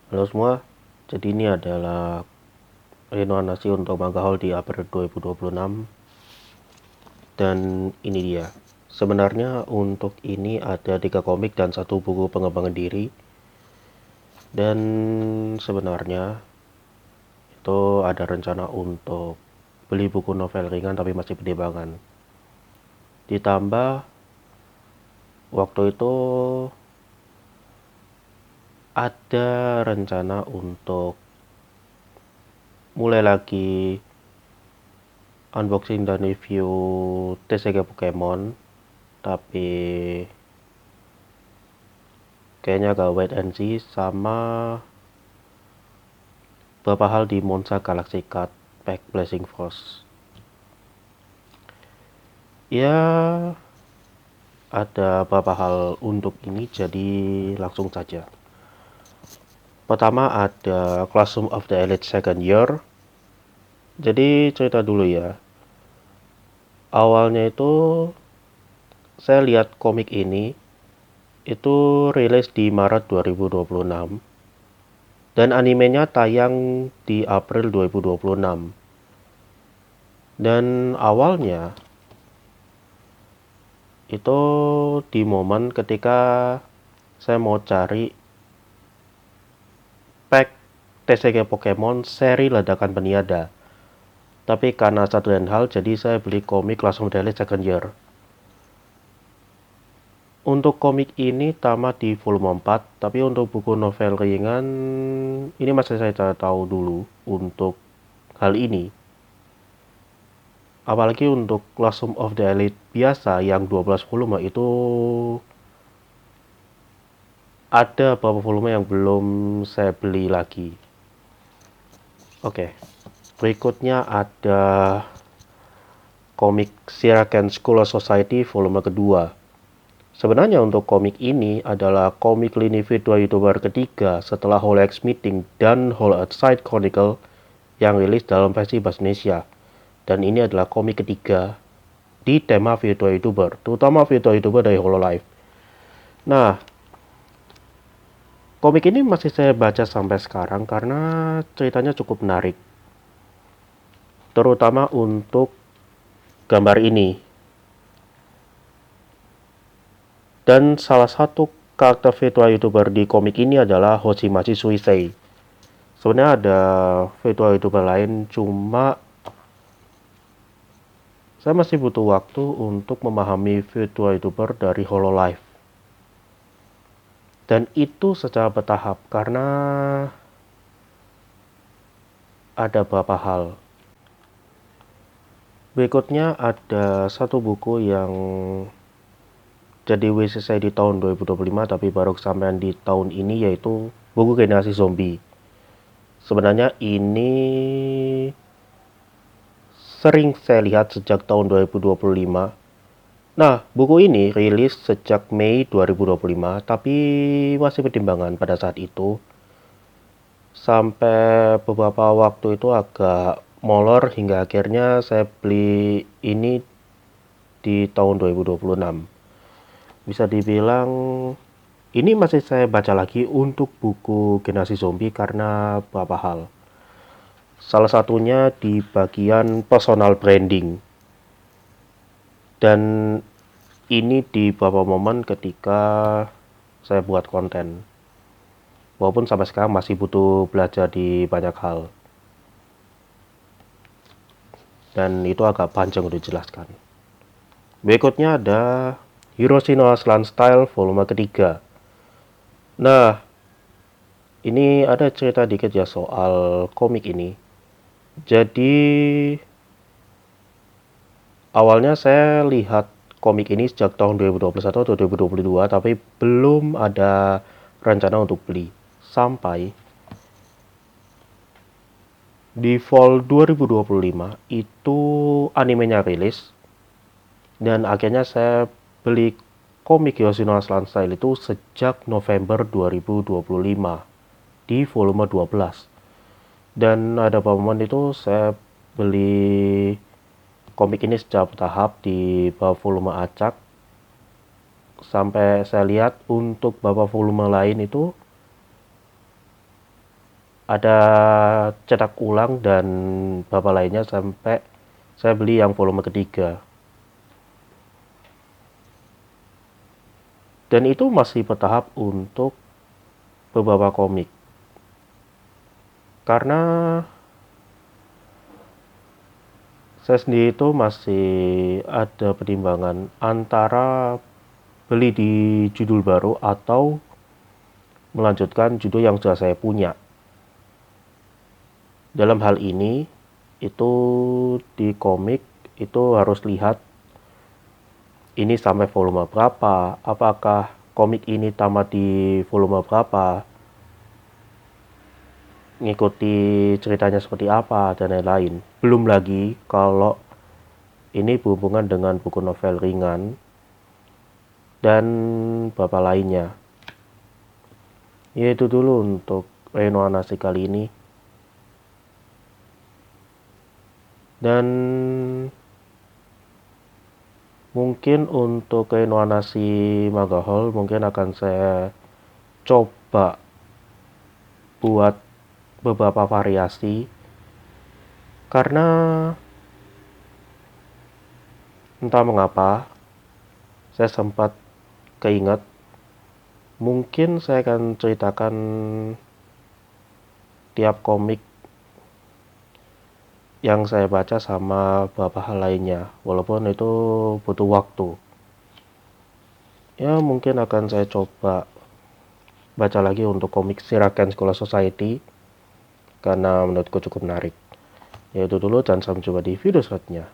Halo semua, jadi ini adalah renownasi untuk Manga Hall di April 2026 dan ini dia. Sebenarnya untuk ini ada 3 komik dan 1 buku pengembangan diri dan sebenarnya itu ada rencana untuk beli buku novel ringan tapi masih pertimbangan. Ditambah waktu itu ada rencana untuk mulai lagi unboxing dan review TCG Pokemon, tapi kayaknya agak wait and see sama beberapa hal di Monza Galaxy Card Pack Blazing Force. Ya, ada beberapa hal untuk ini, jadi langsung saja. Pertama ada Classroom of the Elite Second Year. Jadi cerita dulu ya. Awalnya itu saya lihat komik ini itu rilis di Maret 2026 dan animenya tayang di April 2026. Dan awalnya itu di momen ketika saya mau cari pack TCG Pokemon seri Ledakan Peniada. Tapi karena satu dan hal, jadi saya beli komik langsung dari Second Year. Untuk komik ini tamat di volume 4, tapi untuk buku novel ringan ini masih saya tahu dulu untuk hal ini. Apalagi untuk Classroom of the Elite biasa yang 12 volume itu ada beberapa volume yang belum saya beli lagi. Oke, berikutnya ada komik Shiraken School of Society volume kedua. Sebenarnya untuk komik ini adalah komik lini virtual YouTuber ketiga setelah Whole X Meeting dan Whole Earth Side Chronicle yang rilis dalam versi bahasa Indonesia. Dan ini adalah komik ketiga di tema virtual YouTuber, terutama virtual YouTuber dari Hololive. Nah, komik ini masih saya baca sampai sekarang karena ceritanya cukup menarik. Terutama untuk gambar ini. Dan salah satu karakter virtual YouTuber di komik ini adalah Hoshimachi Suisei. Sebenarnya ada virtual YouTuber lain, cuma saya masih butuh waktu untuk memahami virtual YouTuber dari Hololive. Dan itu secara bertahap karena ada beberapa hal. Berikutnya ada satu buku yang jadi wish saya di tahun 2025 tapi baru kesampaian di tahun ini, yaitu buku Generasi Zombie. Sebenarnya ini sering saya lihat sejak tahun 2025. Nah, buku ini rilis sejak Mei 2025 tapi masih pertimbangan pada saat itu. Sampai beberapa waktu itu agak molor hingga akhirnya saya beli ini di tahun 2026. Bisa dibilang ini masih saya baca lagi untuk buku Generasi Zombie karena beberapa hal. Salah satunya di bagian personal branding. Dan ini di beberapa momen ketika saya buat konten. Walaupun sampai sekarang masih butuh belajar di banyak hal. Dan itu agak panjang untuk dijelaskan. Berikutnya ada Hiroshi no Aslan Style volume ketiga. Nah, ini ada cerita dikit ya soal komik ini. Jadi awalnya saya lihat komik ini sejak tahun 2021 atau 2022 tapi belum ada rencana untuk beli. Sampai di fall 2025 itu animenya rilis dan akhirnya saya beli komik Yoshino Aslan Style itu sejak November 2025 di volume 12. Dan ada momen itu saya beli komik ini secara bertahap di bawah volume acak sampai saya lihat untuk beberapa volume lain itu ada cetak ulang dan beberapa lainnya sampai saya beli yang volume ketiga. Dan itu masih bertahap untuk beberapa komik. Karena saya sendiri itu masih ada pertimbangan antara beli di judul baru atau melanjutkan judul yang sudah saya punya. Dalam hal ini, itu di komik itu harus lihat ini sampai volume berapa, apakah komik ini tamat di volume berapa, ngikuti ceritanya seperti apa, dan lain-lain. Belum lagi kalau ini berhubungan dengan buku novel ringan dan beberapa lainnya. Ya itu dulu untuk Reno Anasi kali ini. Dan mungkin untuk Reno Anasi Magahol mungkin akan saya coba buat beberapa variasi, karena entah mengapa saya sempat keinget mungkin saya akan ceritakan tiap komik yang saya baca sama beberapa hal lainnya, walaupun itu butuh waktu. Ya mungkin akan saya coba baca lagi untuk komik Shiraken School Society karena menurutku cukup menarik. Ya itu dulu, dan sampai jumpa di video selanjutnya.